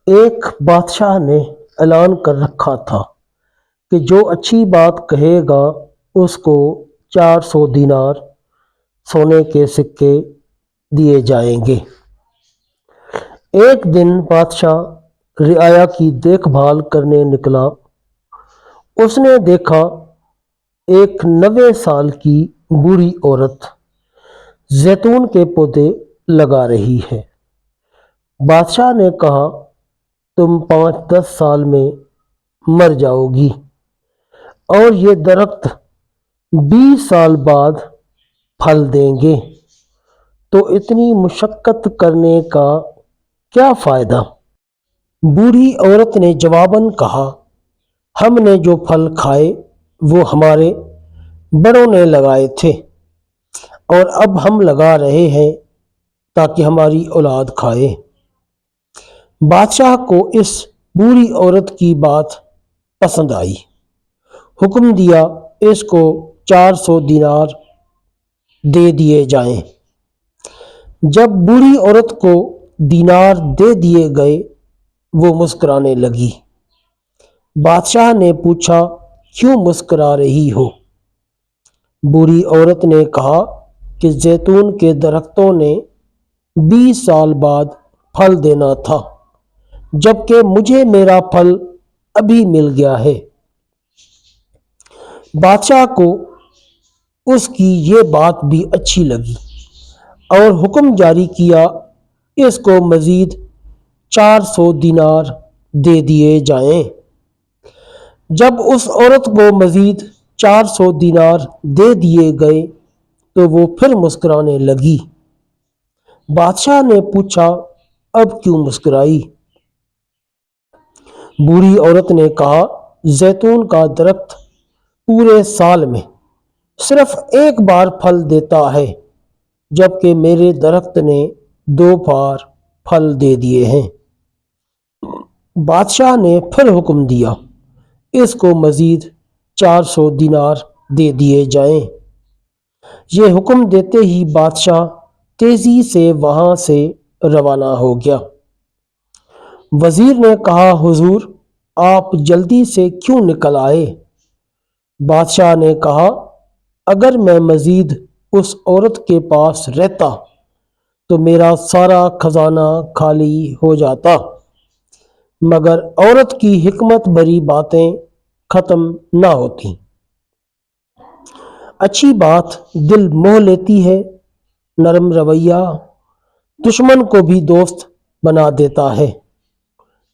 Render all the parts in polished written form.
ایک بادشاہ نے اعلان کر رکھا تھا کہ جو اچھی بات کہے گا اس کو 400 دینار سونے کے سکے دیے جائیں گے۔ ایک دن بادشاہ رعایا کی دیکھ بھال کرنے نکلا۔ اس نے دیکھا ایک 90 سال کی بوڑھی عورت زیتون کے پودے لگا رہی ہے۔ بادشاہ نے کہا، تم 5-10 سال میں مر جاؤ گی اور یہ درخت 20 سال بعد پھل دیں گے، تو اتنی مشقت کرنے کا کیا فائدہ؟ بوڑھی عورت نے جواباً کہا، ہم نے جو پھل کھائے وہ ہمارے بڑوں نے لگائے تھے اور اب ہم لگا رہے ہیں تاکہ ہماری اولاد کھائے۔ بادشاہ کو اس بوڑھی عورت کی بات پسند آئی۔ حکم دیا اس کو 400 دینار دے دیے جائیں۔ جب بوڑھی عورت کو دینار دے دیے گئے وہ مسکرانے لگی۔ بادشاہ نے پوچھا، کیوں مسکرا رہی ہو؟ بوڑھی عورت نے کہا کہ زیتون کے درختوں نے 20 سال بعد پھل دینا تھا، جبکہ مجھے میرا پھل ابھی مل گیا ہے۔ بادشاہ کو اس کی یہ بات بھی اچھی لگی اور حکم جاری کیا، اس کو مزید 400 دینار دے دیے جائیں۔ جب اس عورت کو مزید 400 دینار دے دیے گئے تو وہ پھر مسکرانے لگی۔ بادشاہ نے پوچھا، اب کیوں مسکرائی؟ بوڑھی عورت نے کہا، زیتون کا درخت پورے سال میں صرف ایک بار پھل دیتا ہے، جبکہ میرے درخت نے 2 بار پھل دے دیے ہیں۔ بادشاہ نے پھر حکم دیا، اس کو مزید 400 دینار دے دیے جائیں۔ یہ حکم دیتے ہی بادشاہ تیزی سے وہاں سے روانہ ہو گیا۔ وزیر نے کہا، حضور آپ جلدی سے کیوں نکل آئے؟ بادشاہ نے کہا، اگر میں مزید اس عورت کے پاس رہتا تو میرا سارا خزانہ خالی ہو جاتا، مگر عورت کی حکمت بھری باتیں ختم نہ ہوتی۔ اچھی بات دل موہ لیتی ہے، نرم رویہ دشمن کو بھی دوست بنا دیتا ہے،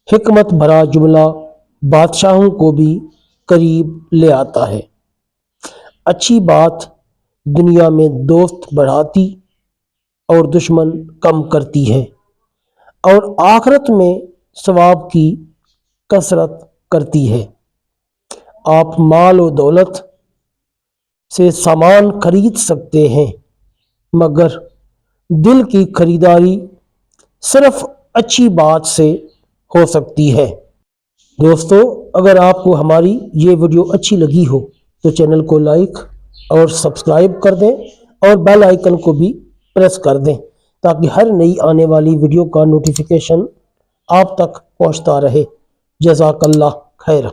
حکمت بھرا جملہ بادشاہوں کو بھی قریب لے آتا ہے۔ اچھی بات دنیا میں دوست بڑھاتی اور دشمن کم کرتی ہے اور آخرت میں ثواب کی کثرت کرتی ہے۔ آپ مال و دولت سے سامان خرید سکتے ہیں، مگر دل کی خریداری صرف اچھی بات سے ہو سکتی ہے۔ دوستو، اگر آپ کو ہماری یہ ویڈیو اچھی لگی ہو تو چینل کو لائک اور سبسکرائب کر دیں اور بیل آئیکن کو بھی پریس کر دیں تاکہ ہر نئی آنے والی ویڈیو کا نوٹیفیکیشن آپ تک پہنچتا رہے۔ جزاک اللہ خیر۔